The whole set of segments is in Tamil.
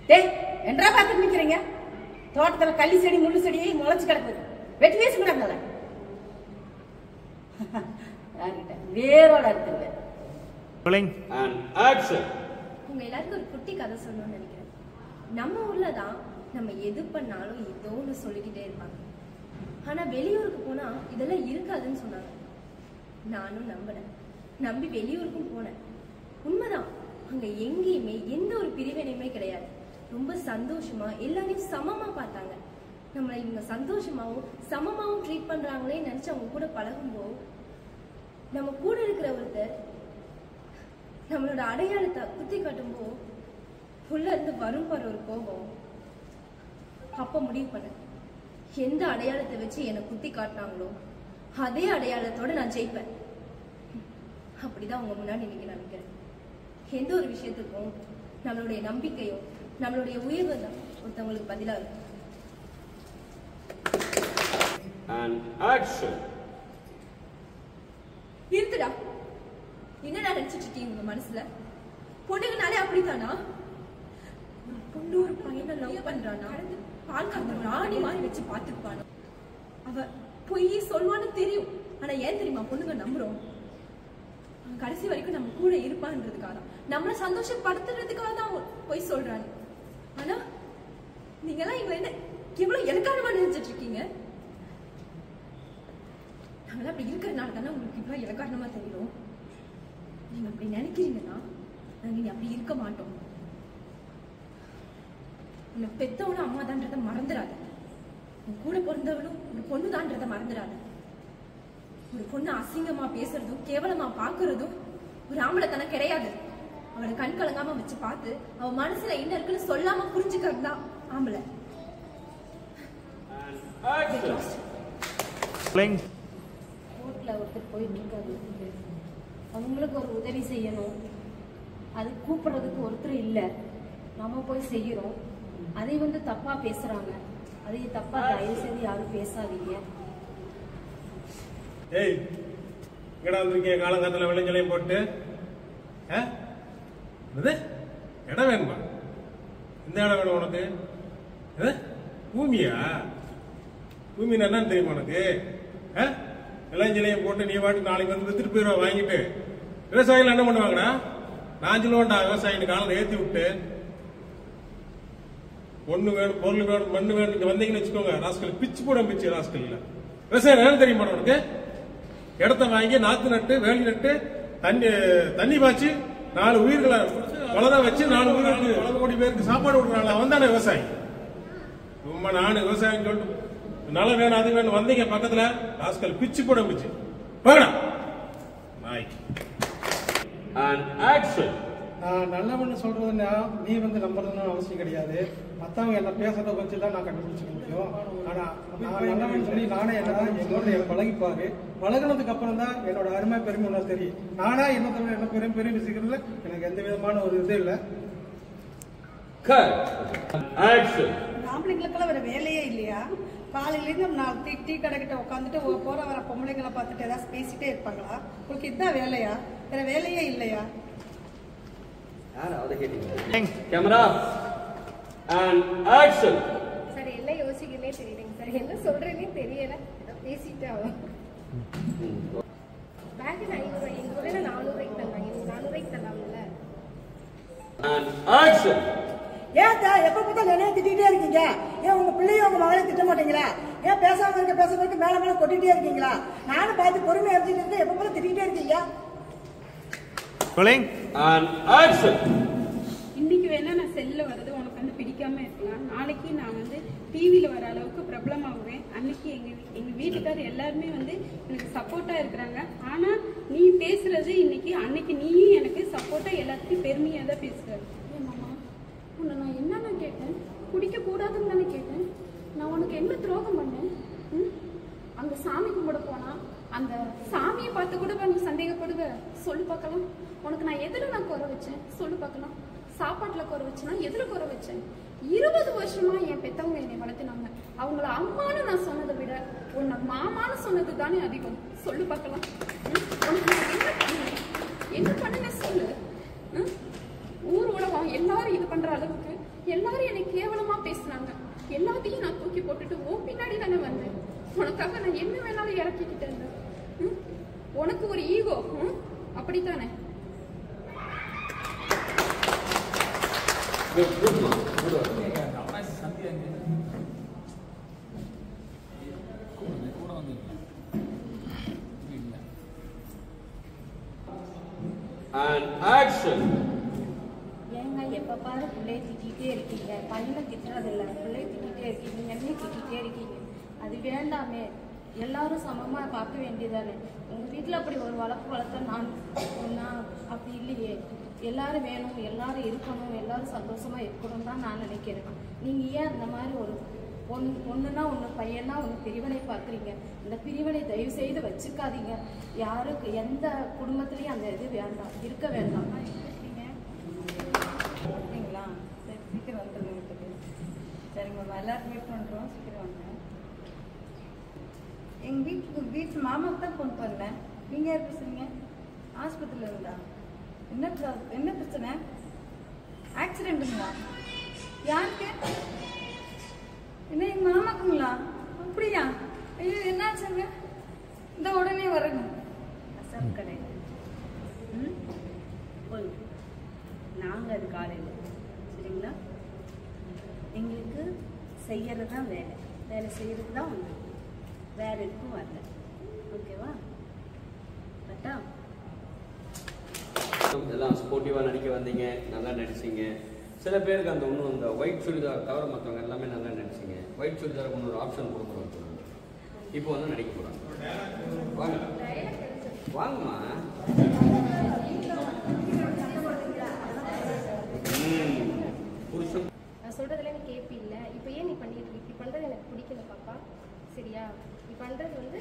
டேய் என்றா பார்த்து நிக்கிறீங்க? தோட்டத்துல கள்ளி செடி முள்ளு செடி முளைச்சு கிடக்குது. வெட்டி வீசி கூடாதுல. யார்கிட்ட வேரோட இருக்குது. Rolling and action. உங்க எல்லாருக்கும் ஒரு குட்டி கதை சொல்லணும்னு நினைக்கிறேன். நம்ம ஊர்ல தான் நம்ம எது பண்ணாலும் ஏதோ ஒன்று சொல்லிக்கிட்டே இருப்பாங்க. ஆனா வெளியூருக்கு போனா இதெல்லாம் இருக்காதுன்னு சொன்னாங்க. நானும் நம்பினேன். நம்பி வெளியூருக்கும் போனேன். உண்மைதான், அங்க எங்கேயுமே எந்த ஒரு பிரிவினையுமே கிடையாது. ரொம்ப சந்தோஷமா எல்லாரையும் சமமா பார்த்தாங்க. நம்மளை இவங்க சந்தோஷமாவும் சமமாவும் ட்ரீட் பண்றாங்களே நினைச்சு அவங்க கூட பழகும்போது நம்ம கூட இருக்கிற ஒருத்தர் நம்மளோட அடையாளத்தை குத்தி காட்டும்போது உள்ள இருந்து வரும் பாரு ஒரு கோபம். அப்ப முடிவு பண்ண எந்த அடையாளத்தை வச்சு என்னை குத்தி காட்டினாங்களோ அதே அடையாளத்தோட நான் ஜெயிப்பேன். அப்படிதான் உங்க முன்னாடி இன்னைக்கு நான் நினைக்கிறேன். எந்த ஒரு விஷயத்துக்கும் நம்மளுடைய நம்பிக்கையும் நம்மளுடைய உயர்வு தான் ஒருத்தவங்களுக்கு பதிலா இருக்கும். And action. இருக்குடா, என்னடா நினைச்சிட்டு இருக்கீங்க உங்க மனசுல? பொண்ணுங்கனாலே அப்படித்தானா? ஒரு பொண்ணு ஒரு பையனை லவ் பண்றானா பால் காத்த ராணி மாதிரி வச்சு பாத்துப்பானோ? அவ பொய் சொல்வான்னு தெரியும். ஆனா ஏன் தெரியுமா பொண்ணுங்க நம்புறோம்? கடைசி வரைக்கும் நம்ம கூட இருப்பான்றதுக்காக தான், நம்மள சந்தோஷப்படுத்துறதுக்காக தான் பொய் சொல்றாங்க. ஆனா நீங்க எல்லாம் இவங்க என்ன எவ்வளவு இலக்காரமா நினைச்சிட்டு இருக்கீங்க? நாங்களாம் அப்படி இருக்கிறதுனால தானே உங்களுக்கு இவ்வளவு இலக்காரணமா தெரியும். நீங்க அப்படி நினைக்கிறீங்கன்னா நாங்க அப்படி இருக்க மாட்டோம். உன்னை பெத்தவனும் அம்மா தான்றத மறந்துடாத. உன் கூட பிறந்தவனும் ஒரு பொண்ணு தான்றத மறந்துடாத. ஒரு பொண்ணு அசிங்கமா பேசுறதும் கேவலமா பாக்குறதும் ஒரு ஆம்பளைத்தனம் கிடையாது. அவளை கண் கலங்காம வச்சு பார்த்து அவ மனசுல என்ன இருக்குன்னு சொல்லாம புரிஞ்சுக்கிறது தான் ஆம்பளை. ரோட்ல ஒருத்தர் போயிட்டு இருக்காரு. அவங்களுக்கு ஒரு உதவி செய்யணும். அது கூப்பிடுறதுக்கு ஒருத்தர் இல்லை. நம்ம போய் செய்யறோம். அதை தப்பா பேசுறாங்க. அதை தப்பா தயவு செய்து யாரும் பேசாதீங்க. ஏய், இங்கடா வந்திருக்கீங்க காலங்காலத்துல வெள்ளஞ்சலையும் போட்டு. இடம் வேணுமா? இந்த இடம் வேணும் உனக்கு? பூமியா? பூமி என்னன்னு தெரியுமா உனக்கு? வெள்ளஞ்சலையும் போட்டு நீ வாட்டி நாளைக்கு வந்து வித்துட்டு போயிடுவா வாங்கிட்டு. விவசாயிகள் என்ன பண்ணுவாங்கடா? நான் சொல்லுவேன்டா, விவசாயின்னு காலம் ஏத்தி விட்டு பொண்ணு வேணும் பொருள் வேணும் மண்ணு வேணும் இங்க வந்தீங்கன்னு வச்சுக்கோங்க, ராஸ்கல் பிச்சு போட பிச்சு ராஸ்கல் இல்ல. விவசாயம் வேணும் தெரியுமா உனக்கு? இடத்த வாங்கி நாத்து நட்டு வேலி நட்டு தண்ணி பாய்ச்சி 4 உயிர்களை வளர வச்சு 4 உயிருக்கு 4 கோடி பேருக்கு சாப்பாடு கொடுக்குறாங்க. அவன் தானே விவசாயி. சும்மா நானு விவசாயம் சொல்லிட்டு நல்ல வேணும் அது வேணும் வந்தீங்க பக்கத்துல ராஸ்கல் பிச்சு போட பிச்சு வாங்கடா நாய். And action. நான் நல்லவன்னு சொல்றதுன்னா நீ நம்புறதுன்னு அவசியம் கிடையாது. மற்றவங்க என்ன பேசுறத வச்சு தான் நான் கண்டுபிடிச்சிக்க முடியும். ஆனா நான் நல்லவன்னு சொல்லி நானே என்னோட பழகிப்பாரு. பழகினதுக்கு அப்புறம் தான் என்னோட அருமை பெருமை ஒன்று தெரியும். நானா என்ன தவிர என்ன பெரிய விஷயத்துல எனக்கு எந்த விதமான ஒரு இது இல்லை. ஆம்பளைங்களுக்கெல்லாம் வேற வேலையே இல்லையா? காலையிலேருந்து 4 டீ கடைக்கிட்ட உட்காந்துட்டு போற வர பொம்பளைங்களை பார்த்துட்டு ஏதாவது பேசிட்டே இருப்பாங்களா? உங்களுக்கு இதுதான் வேலையா? வேற வேலையே இல்லையா? Camera and action. சார் எல்லாம் யோசிக்கிறதே தெரியலைங்க சார். என்ன சொல்றேன்னே தெரியல. பேசிட்டு ஆகும். பேக் 500 ரூபாய், எங்க ஊர்ல 400 ரூபாய்க்கு தந்தாங்க. 400 ரூபாய்க்கு தந்தாங்கல்ல. And action. ஏன் எப்ப பார்த்தா நிறைய திட்டிகிட்டே இருக்கீங்க? ஏன் உங்க பிள்ளைய உங்க மகளை திட்ட மாட்டீங்களா? ஏன் பேசாம இருக்க மேல மேல கொட்டிட்டே இருக்கீங்களா? நானும் பார்த்து பொறுமையா இருந்துட்டு இருக்கேன். எப்ப போல திட்டிகிட்டே இருக்கீங்க? இன்னைக்கு வேணா நான் செல்ல வர்றது உனக்கு பிடிக்காம இருக்கலாம். நாளைக்கு நான் டிவியில வர அளவுக்கு பிரபலமாகுவேன். அன்னைக்கு எங்க வீட்டுக்காரர் எல்லாருமே எனக்கு சப்போர்ட்டா இருக்கிறாங்க. ஆனா நீ பேசுறது இன்னைக்கு அன்னைக்கு நீயும் எனக்கு சப்போர்ட்டா எல்லாத்துக்கும் பெருமையா தான் பேசுற. மாமா, உன்னை நான் என்னன்னு கேட்டேன்? குடிக்க கூடாதுன்னு தானே கேட்டேன். நான் உனக்கு என்ன துரோகம் பண்ணேன்? அங்க சாமி கும்பிட போனா அந்த சாமியை பார்த்து கூட நீ சந்தேகப்படுவ? சொல்லு பார்க்கலாம். உனக்கு நான் எதுல குறை வச்சேன்? சொல்லு பார்க்கலாம். சாப்பாட்டுல குறை வச்சேன்னா எதுல குறை வச்சேன்? 20 வருஷமா என் பெத்தவங்க என்னை வளர்த்தினாங்க. அவங்கள அம்மான்னு நான் சொன்னதை விட உன்னை மாமான்னு சொன்னது தானே அதிகம். சொல்லு பார்க்கலாம். என்ன பண்ணுங்க சொல்லு. ஊர் உலகம் எல்லாரும் இது பண்ற அளவுக்கு எல்லாரும் என்னை கேவலமா பேசுனாங்க. எல்லாத்தையும் நான் தூக்கி போட்டுட்டு உன் பின்னாடி தானே வந்தேன். உனக்காக நான் என்ன வேணாலும் இறக்கிக்கிட்டு இருந்தேன். உனக்கு ஒரு ஈகோ, அப்படித்தானே? And action. ஏங்க எப்ப பாரு பிள்ளைய திட்டிகிட்டே இருக்கீங்க, பையனை திட்டுறதில்ல, பிள்ளைய திட்டிகிட்டே இருக்கீங்க, என்னையும் திட்டிகிட்டே இருக்கீங்க. அது வேண்டாமே, எல்லாரும் சமமா பார்க்க வேண்டியதானே. உங்க வீட்டுல அப்படி ஒரு வளர்த்த நான் அப்படி இல்லையே. எல்லாரும் வேணும், எல்லாரும் இருக்கணும், எல்லாரும் சந்தோஷமா இருக்கணும் தான் நான் நினைக்கிறேன். நீங்க ஏன் அந்த மாதிரி ஒரு ஒண்ணுன்னா ஒண்ணு, பையனா ஒண்ணு பிரிவினை பார்க்குறீங்க? இந்த பிரிவினை தயவு செய்து வச்சுக்காதீங்க. யாருக்கு எந்த குடும்பத்திலயும் அந்த இது வேண்டாம், இருக்க வேண்டாம். ஓகேங்களா? சரி, சீக்கிரம் வந்துடுங்க வீட்டுக்கு. சரிங்கம்மா, எல்லாரும் வெயிட் பண்ணுறோம், சீக்கிரம் வாங்க. எங்கள் வீட்டு மாமாவுக்கு தான் ஃபோன் பண்ணேன். நீங்கள் யார் பேசுறீங்க? ஆஸ்பத்திரியில் இருந்தா? என்ன பிரச்சனை? ஆக்சிடென்ட்டுங்களா? யாருக்கு? என்ன எங்கள் மாமாக்குங்களா? அப்படியா? ஐயோ, என்னாச்சுங்க? இந்த உடனே வரங்க. அசாம் கடை போய் நாங்கள் அது காலையில், சரிங்களா? எங்களுக்கு செய்யறது தான் வேலை செய்யறதுக்கு தான் வந்து வேற எதுக்கும் வரல. ஓகேவா? கரெக்டா? எல்லாம் ஸ்போர்ட்டிவாக நடிக்க வந்தீங்க, நல்லா நடிச்சிங்க. சில பேருக்கு அந்த ஒன்றும் அந்த ஒயிட் சுடிதார் தவிர மற்றவங்க எல்லாமே நல்லா நடிச்சிங்க. ஒயிட் சுடிதாருக்கு இன்னொரு ஆப்ஷன் கொடுக்குறோம். இப்போ வந்து நடிக்க போகிறாங்க. வாங்க வாங்கம்மா. புருஷன் நான் சொல்றதுல நீ கேப்பி இல்லை. இப்போ ஏன் நீ பண்ணிட்டு இருக்க? இப்படி பண்றது எனக்கு பிடிக்கல பாப்பா, சரியா? நீ பண்றது வந்து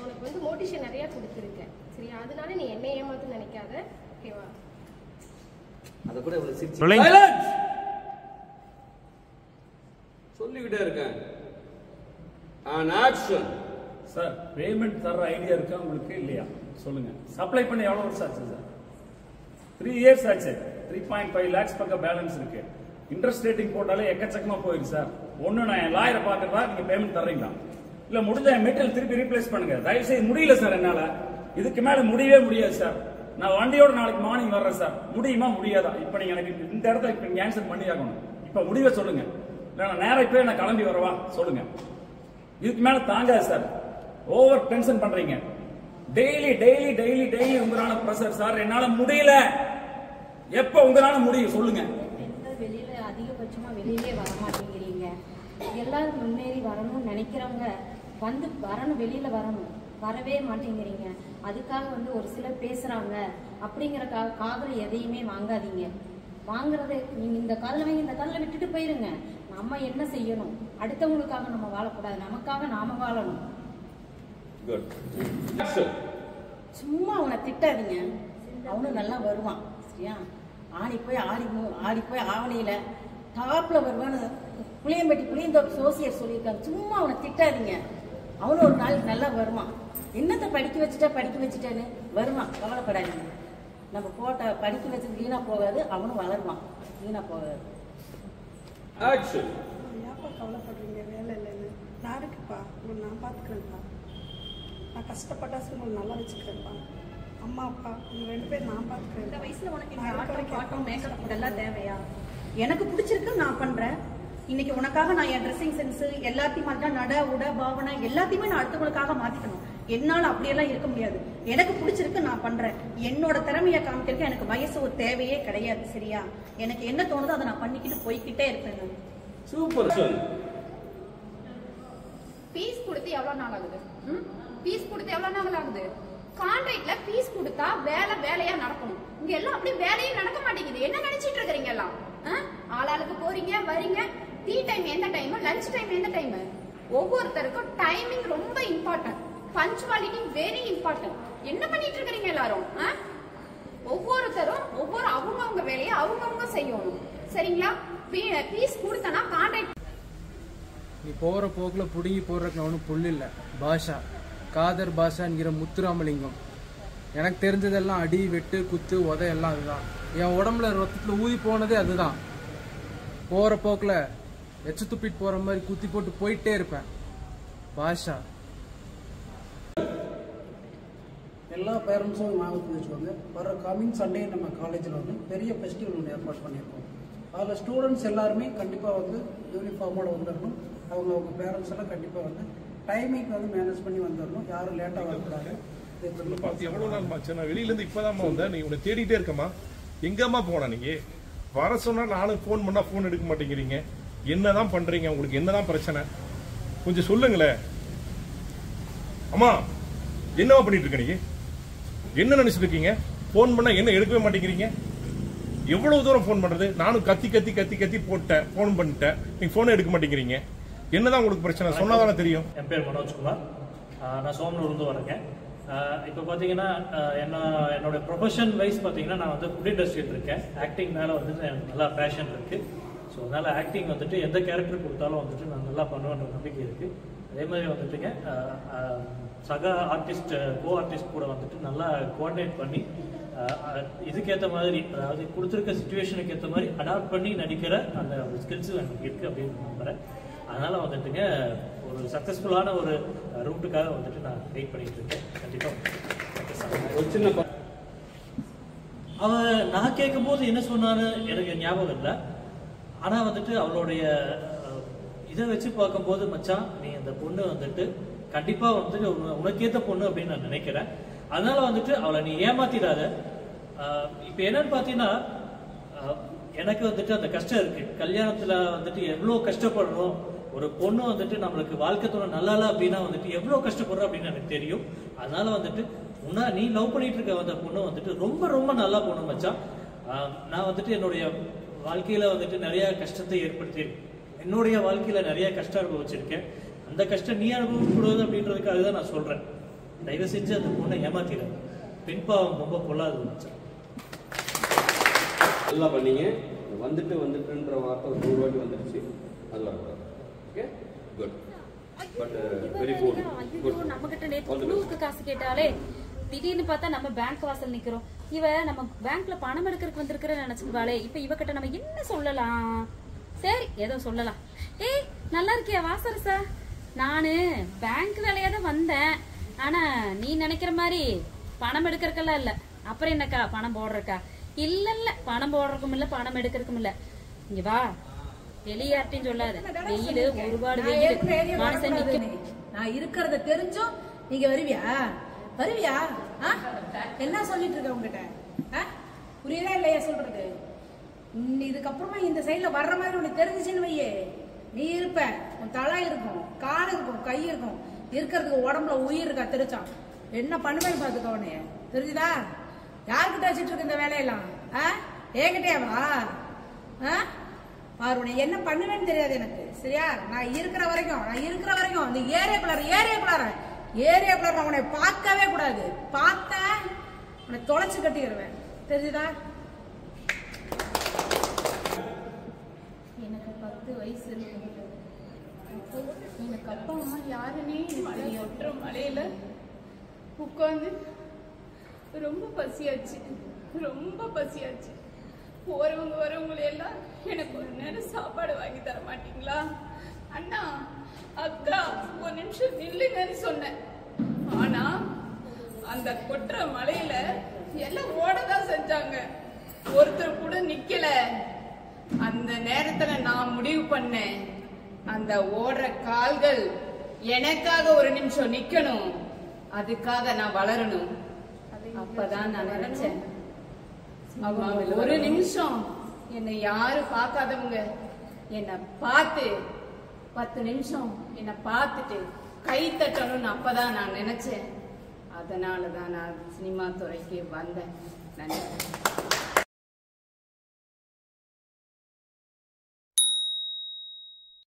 உனக்கு வந்து மோட்டிவேஷன் நிறைய கொடுத்துருக்கேன், சரியா? அதனால நீ என்ன ஏமாத்து நினைக்காத, ஓகேவா? அதை கூட இவ்வளவு சிரிச்சு சொல்லிக்கிட்டே இருக்கேன். And action. சார், பேமெண்ட் தர ஐடியா இருக்கா உங்களுக்கு இல்லையா? சொல்லுங்க. சப்ளை பண்ணி எவ்வளவு வருஷம் ஆச்சு சார்? 3 years ஆச்சு. 3.5 lakhs பக்கம் பேலன்ஸ் இருக்கு. இன்ட்ரெஸ்ட் ரேட்டிங் போட்டாலே எக்கச்சக்கமா போயிருக்கு சார். ஒண்ணு நான் என் லாயரை பாக்குறதா, நீங்க பேமெண்ட் தர்றீங்களா? இல்ல முடிஞ்ச மெட்டீரியல் திருப்பி ரீப்ளேஸ் பண்ணுங்க. தயவு செய்து முடியல சார், என்னால இதுக்கு மேல முடியவே முடியாது சார். நான் வண்டியோட நாளைக்கு மார்னிங் வர்றேன் சார். முடியுமா முடியாதா? இப்ப நீங்க எனக்கு இந்த இடத்துல இப்ப நீங்க ஆன்சர் பண்ணி ஆகணும். இப்ப முடிவை சொல்லுங்க. இல்ல நான் நேரம் இப்பவே நான் கிளம்பி வரவா? சொல்லுங்க. இதுக்கு மேல தாங்காது சார். ஓவர் டென்ஷன் பண்றீங்க. டெய்லி டெய்லி டெய்லி டெய்லி உங்களால பிரஷர் சார். என்னால முடியல. எப்ப உங்களால முடியும் சொல்லுங்க. வெளியில அதிகபட்சமா வெளியிலே வர மாட்டேங்கிறீங்க. எல்லாரும் முன்னேறி வரணும்னு நினைக்கிறவங்க வந்து வரணும், வெளியில வரணும், வரவே மாட்டேங்கிறீங்க. அதுக்காக வந்து ஒரு சிலர் பேசுறாங்க அப்படிங்கிற காதல எதையுமே வாங்காதீங்க. வாங்குறதை நீங்க இந்த காதல வாங்கி இந்த காதல விட்டுட்டு போயிருங்க. நம்ம என்ன செய்யணும்? அடுத்தவங்களுக்காக நம்ம வாழக்கூடாது, நமக்காக நாம வாழணும். சும்மா அவனை திட்டாதீங்க, அவனும் நல்லா வருவான், சரியா? ஆடி போய் ஆவணியில டாப்ல வருவான்னு புளியம்பட்டி புளியந்தோப்பு சோசியர் சொல்லியிருக்காங்க. சும்மா அவனை திட்டாதீங்க, அவனும் ஒரு நாளைக்கு நல்லா வருவான். என்னத்தை படிக்க வச்சுட்டேன்னு வருவான், கவலைப்படாதீங்க. நம்ம போட்ட படிக்க வச்சது வீணா போகாது, அவனும் வளருவான், வீணா போகாது. ஏப்பா கவலைப்படுறீங்க? வேலை இல்லைன்னு நான் இருக்குப்பா, உங்களை நான் பார்த்துக்கிறேன்ப்பா. நான் கஷ்டப்பட்டா உங்களை நல்லா வச்சுக்கிறேன்ப்பா. அம்மா அப்பா உங்க 2 பேர் நான் பார்த்துக்கிறேன். இந்த வயசுல உனக்கு இந்த ஆட்டம் பாட்டம் மேக்கப் இதெல்லாம் தேவையா? எனக்கு பிடிச்சிருக்கு, நான் பண்றேன். இன்னைக்கு உனக்காக நான் என் ட்ரெஸ்ஸிங் சென்ஸ் எல்லாத்தையும் மாத்தினா, நட உட பாவனை எல்லாத்தையுமே நான் அடுத்தவங்களுக்காக மாத்திக்கணும். என்னால அப்படியெல்லாம் இருக்க முடியாது. எனக்கு பிடிச்சிருக்கு, நான் பண்றேன். என்னோட திறமையை காமிக்கிறதுக்கு எனக்கு வயசு ஒரு தேவையே கிடையாது, சரியா? எனக்கு என்ன தோணுதோ அதை நான் பண்ணிக்கிட்டு போய்கிட்டே இருப்பேன். சூப்பர். பீஸ் கொடுத்து எவ்வளவு நாள் ஆகுது? பீஸ் கொடுத்து எவ்வளவு நாள் ஆகுது? கான்ட்ராக்ட்ல பீஸ் கொடுத்தா வேலையா நடக்கணும். இங்க எல்லாம் அப்படி வேலையே நடக்க மாட்டேங்குது. என்ன நினைச்சிட்டு இருக்கீங்க எல்லாம்? ஆளாளுக்கு போறீங்க வரீங்க. டீ டைம் எந்த டைம், லஞ்ச் டைம் எந்த டைம்? ஒவ்வொருத்தருக்கும் டைமிங் ரொம்ப இம்பார்ட்டன்ட். Punctuality very important. என்ன பண்ணிட்டு இருக்கீங்க எல்லாரும்? ஒவ்வொருத்தரும் அவங்கவுங்க வேலையை அவங்கவுங்க செய்யணும், சரிங்களா? பீஸ் கொடுத்தனா கான்ட்ராக்ட் நீ போற போக்குல புடுங்கி போடுறதுக்கு ஒன்றும் புல் இல்லை. பாஷா காதர் பாஷாங்கிற முத்துராமலிங்கம். எனக்கு தெரிஞ்சதெல்லாம் அடி வெட்டு குத்து உதை எல்லாம் அதுதான். என் உடம்புல ரத்தத்துல ஊதி போனதே அதுதான். போற போக்குல எச்சு துப்பிட்டு போற மாதிரி குத்தி போட்டு போயிட்டே இருப்பேன். பாஷா. எல்லா பேரண்ட்ஸும் ஞாபகத்தில் வச்சுக்கோங்க, வர கமிங் சண்டே நம்ம காலேஜில் வந்து பெரிய ஃபெஸ்டிவல் ஒன்று ஏற்பாடு பண்ணியிருக்கோம். அதில் ஸ்டூடெண்ட்ஸ் எல்லாருமே கண்டிப்பாக வந்து யூனிஃபார்மோட வந்துடணும். அவங்க பேரண்ட்ஸ் எல்லாம் கண்டிப்பாக வந்து டைமிங் வந்து மேனேஜ் பண்ணி வந்துடணும். யாரும் லேட்டாக வரக்கூடாது. எவ்வளோ நாள் மாச்சு? நான் வெளியிலேருந்து இப்போதாம்மா வந்தேன். நீ உன்னை தேடிட்டே இருக்கம்மா. எங்கம்மா போனா நீங்க? வர சொன்னா நானும் ஃபோன் பண்ணா ஃபோன் எடுக்க மாட்டேங்கிறீங்க. என்னதான் பண்றீங்க? உங்களுக்கு என்னதான் பிரச்சனை? கொஞ்சம் சொல்லுங்களேன். அம்மா என்னவா பண்ணிட்டு இருக்க நீங்க? என்ன நினைச்சிட்டு இருக்கீங்க? ஃபோன் பண்ணா என்ன எடுக்கவே மாட்டேங்கிறீங்க? எவ்வளவு தூரம் ஃபோன் பண்றது? நானும் கத்தி கத்தி கத்தி கத்தி போட்டேன், ஃபோன் பண்ணிட்டேன். நீங்க ஃபோனை எடுக்க மாட்டேங்கிறீங்க. என்னதான் உங்களுக்கு பிரச்சனை? சொன்னாதானே தெரியும். என் பேர் மனோஜ்குமார். நான் சோமனூர்லேருந்து வரேங்க. இப்போ பார்த்தீங்கன்னா என்னோட ப்ரொஃபஷன் வைஸ் பார்த்தீங்கன்னா நான் வந்து ஃபுட் இண்டஸ்ட்ரியில் இருக்கேன். ஆக்டிங் மேலே வந்துட்டு எனக்கு நல்லா பேஷன் இருக்குது. ஸோ அதனால் ஆக்டிங் வந்துட்டு எந்த கேரக்டர் கொடுத்தாலும் வந்துட்டு நான் நல்லா பண்ணுவேன்ற நம்பிக்கை இருக்குது. அதே மாதிரி வந்துட்டுங்க சக ஆர்டிஸ்ட் கோ ஆர்டிஸ்ட் கூட வந்துட்டு நல்லா கோஆர்டினேட் பண்ணி இதுக்கேற்ற மாதிரி, அதாவது கொடுத்துருக்க சுச்சுவேஷனுக்கு ஏற்ற மாதிரி அடாப்ட் பண்ணி நடிக்கிற அந்த ஸ்கில்ஸும் எனக்கு இருக்குது அப்படின்னு நம்புகிறேன். அதனால் வந்துட்டுங்க ஒரு சக்ஸஸ்ஃபுல்லான ஒரு ரூட்டுக்காக வந்துட்டு நான் வெயிட் பண்ணிட்டு இருக்கேன். கண்டிப்பாக அவன் நான் கேட்கும் போது என்ன சொன்னான்னு எனக்கு ஞாபகம் இல்லை. ஆனால் வந்துட்டு அவளுடைய இதை வச்சு பார்க்கும்போது, மச்சான் நீ அந்த பொண்ணு வந்துட்டு கண்டிப்பாக வந்துட்டு உனக்கேற்ற பொண்ணு அப்படின்னு நான் நினைக்கிறேன். அதனால வந்துட்டு அவளை நீ ஏமாத்திடாத. இப்போ என்னன்னு பார்த்தீங்கன்னா, எனக்கு வந்துட்டு அந்த கஷ்டம் இருக்கு. கல்யாணத்தில் வந்துட்டு எவ்வளோ கஷ்டப்படுறோம். ஒரு பொண்ணு வந்துட்டு நம்மளுக்கு வாழ்க்கை துணை நல்லா இல்லை அப்படின்னா வந்துட்டு எவ்வளோ கஷ்டப்படுறோம் அப்படின்னு எனக்கு தெரியும். அதனால வந்துட்டு நீ லவ் பண்ணிட்டு இருக்க அந்த பொண்ணு வந்துட்டு ரொம்ப ரொம்ப நல்லா பொண்ணு மச்சான். நான் வந்துட்டு என்னுடைய வாழ்க்கையில வந்துட்டு நிறைய கஷ்டத்தை ஏற்படுத்தியிருக்கேன். என்னுடைய வாழ்க்கையில நிறைய கஷ்டம் அனுபவிச்சிருக்கேன். அந்த கஷ்டம் நீ அனுபவிக்கூடாது அப்படின்றதுக்காக தான் நான் சொல்றேன். தயவு செஞ்சு அந்த பொண்ணை ஏமாத்திடாது. பின்பாவம் ரொம்ப கொள்ளாது மச்சான். நல்லா பண்ணீங்க. வந்துட்டு வந்துட்டுன்ற வார்த்தை ஒரு 100 வாட்டி வந்துருச்சு. அது வரக்கூடாது. Okay, good. But very good. நம்ம கிட்ட நேத்து குழுவுக்கு காசு கேட்டாலே திடீர்னு பார்த்தா நம்ம பேங்க் வாசல் நிக்கிறோம். இவ நம்ம பேங்க்ல பணம் எடுக்கிறதுக்கு வந்திருக்கிற நினைச்சுக்குவாளே. இப்ப இவகிட்ட நம்ம என்ன சொல்லலாம்? சரி ஏதோ சொல்லலாம். ஏய் நல்லா இருக்கியா வாசரசா? நானு பேங்க் வேலையா தான் வந்தேன். ஆனா நீ நினைக்கிற மாதிரி பணம் எடுக்கிறதுக்கெல்லாம் இல்ல. அப்புறம் என்னக்கா பணம் போடுறக்கா? இல்ல இல்ல, பணம் போடுறதுக்கும் இல்ல, பணம் எடுக்கிறதுக்கும் இல்ல. இங்க வா, வெளியாட்டின்னு சொல்லாத. வெயிலு ஒருபாடு வெயில் மனுஷன் நான் இருக்கிறத தெரிஞ்சும் நீங்க வருவியா? வருவியா? என்ன சொல்லிட்டு இருக்க உங்ககிட்ட? புரியுதா இல்லையா சொல்றது? இதுக்கப்புறமா இந்த சைட்ல வர்ற மாதிரி உனக்கு தெரிஞ்சிச்சுன்னு வையே, நீ இருப்ப. உன் தலை இருக்கும், கால் இருக்கும், கை இருக்கும். இருக்கிறதுக்கு உடம்புல உயிர் இருக்கா தெரிச்சான். என்ன பண்ணுவேன்னு பாத்துக்க உனைய. தெரிஞ்சுதா? யாருக்கிட்ட வச்சுட்டு இருக்க இந்த வேலையெல்லாம்? என்கிட்டேவா? பாரு, உன்னை என்ன பண்ணுவேன்னு தெரியாது எனக்கு. சரியா? நான் இருக்கிற வரைக்கும் இந்த ஏரியாக்குள்ளார நான் உன்னை பார்க்கவே கூடாது. பார்த்தேன் உன்னை தொலைச்சு கட்டிடுவேன். தெரிஞ்சுதா? எனக்கு 10 வயசு இருக்கு. எனக்கு அப்பா அம்மா யாருன்னே ஒற்ற மலையில உட்காந்து ரொம்ப பசியாச்சு. போறவங்க வரவங்களை எல்லாம் எனக்கு ஒரு நேரம் சாப்பாடு வாங்கி தர மாட்டீங்களா? அண்ணா அக்கா ஒரு நிமிஷம் நில்லுங்கன்னு சொன்னேன். ஆனா அந்த கொற்ற மலையில எல்லாம் ஓடதான் செஞ்சாங்க. ஒருத்தர் கூட நிக்கல. அந்த நேரத்துல நான் முடிவு பண்ணேன், அந்த ஓடுற கால்கள் எனக்காக ஒரு நிமிஷம் நிக்கணும். அதுக்காக நான் வளரணும். அப்பதான் நான் நினைச்சேன், அவங்க ஒரு நிமிஷம் என்னை யாரும் பார்க்காதவங்க என்னை பார்த்து 10 நிமிஷம் என்னை பார்த்துட்டு கை தட்டணும்னு அப்பதான் நான் நினைச்சேன். அதனாலதான் நான் சினிமா துறைக்கு வந்தேன். நன்றி.